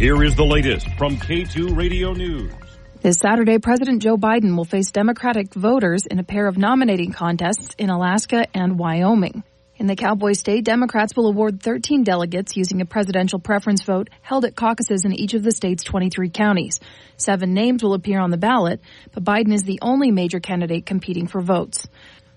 Here is the latest from K2 Radio News. This Saturday, President Joe Biden will face Democratic voters in a pair of nominating contests in Alaska and Wyoming. In the Cowboy State, Democrats will award 13 delegates using a presidential preference vote held at caucuses in each of the state's 23 counties. 7 names will appear on the ballot, but Biden is the only major candidate competing for votes.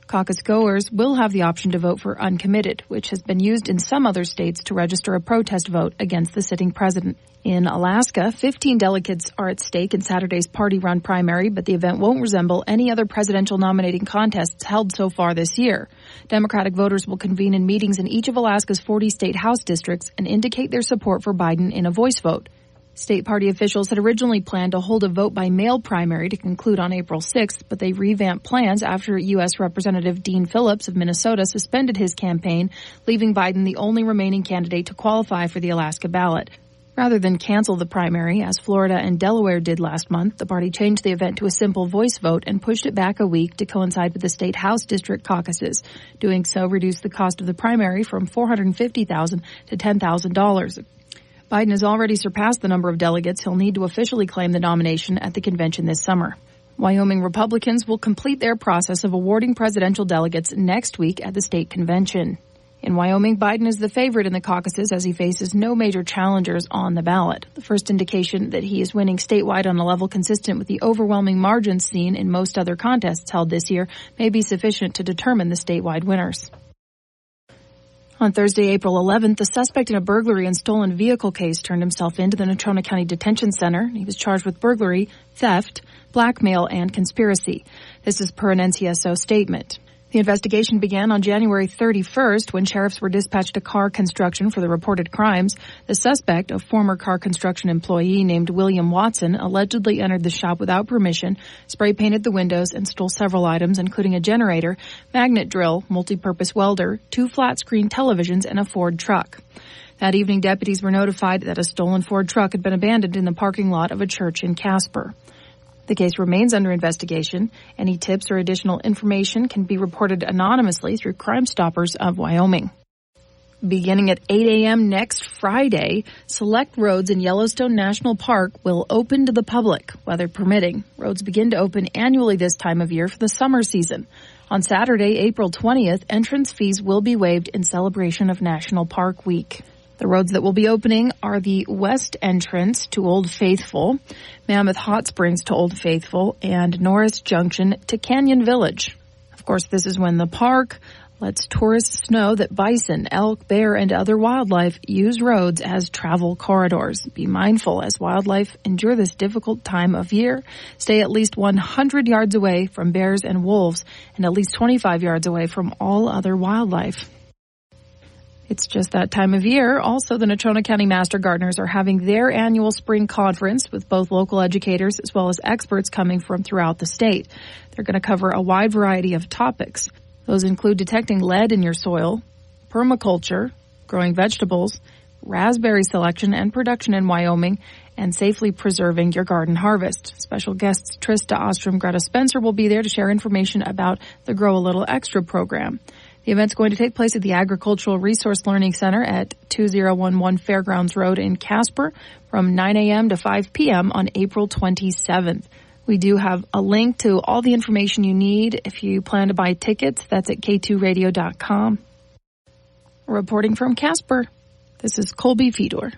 Caucus goers will have the option to vote for uncommitted, which has been used in some other states to register a protest vote against the sitting president. In Alaska, 15 delegates are at stake in Saturday's party-run primary, but the event won't resemble any other presidential nominating contests held so far this year. Democratic voters will convene in meetings in each of Alaska's 40 state House districts and indicate their support for Biden in a voice vote. State party officials had originally planned to hold a vote-by-mail primary to conclude on April 6th, but they revamped plans after U.S. Representative Dean Phillips of Minnesota suspended his campaign, leaving Biden the only remaining candidate to qualify for the Alaska ballot. Rather than cancel the primary, as Florida and Delaware did last month, the party changed the event to a simple voice vote and pushed it back a week to coincide with the state House district caucuses. Doing so reduced the cost of the primary from $450,000 to $10,000. Biden has already surpassed the number of delegates he'll need to officially claim the nomination at the convention this summer. Wyoming Republicans will complete their process of awarding presidential delegates next week at the state convention. In Wyoming, Biden is the favorite in the caucuses as he faces no major challengers on the ballot. The first indication that he is winning statewide on a level consistent with the overwhelming margins seen in most other contests held this year may be sufficient to determine the statewide winners. On Thursday, April 11th, the suspect in a burglary and stolen vehicle case turned himself into the Natrona County Detention Center. He was charged with burglary, theft, blackmail, and conspiracy. This is per an NCSO statement. The investigation began on January 31st when sheriffs were dispatched to car construction for the reported crimes. The suspect, a former car construction employee named William Watson, allegedly entered the shop without permission, spray-painted the windows, and stole several items, including a generator, magnet drill, multi-purpose welder, 2 flat-screen televisions, and a Ford truck. That evening, deputies were notified that a stolen Ford truck had been abandoned in the parking lot of a church in Casper. The case remains under investigation. Any tips or additional information can be reported anonymously through Crime Stoppers of Wyoming. Beginning at 8 a.m. next Friday, select roads in Yellowstone National Park will open to the public, weather permitting. Roads begin to open annually this time of year for the summer season. On Saturday, April 20th, entrance fees will be waived in celebration of National Park Week. The roads that will be opening are the west entrance to Old Faithful, Mammoth Hot Springs to Old Faithful, and Norris Junction to Canyon Village. Of course, this is when the park lets tourists know that bison, elk, bear, and other wildlife use roads as travel corridors. Be mindful as wildlife endure this difficult time of year. Stay at least 100 yards away from bears and wolves, and at least 25 yards away from all other wildlife. It's just that time of year. Also, the Natrona County Master Gardeners are having their annual spring conference with both local educators as well as experts coming from throughout the state. They're going to cover a wide variety of topics. Those include detecting lead in your soil, permaculture, growing vegetables, raspberry selection and production in Wyoming, and safely preserving your garden harvest. Special guests Trista Ostrom, Greta Spencer will be there to share information about the Grow a Little Extra program. The event's going to take place at the Agricultural Resource Learning Center at 2011 Fairgrounds Road in Casper from 9 a.m. to 5 p.m. on April 27th. We do have a link to all the information you need if you plan to buy tickets. That's at k2radio.com. Reporting from Casper, this is Colby Fedor.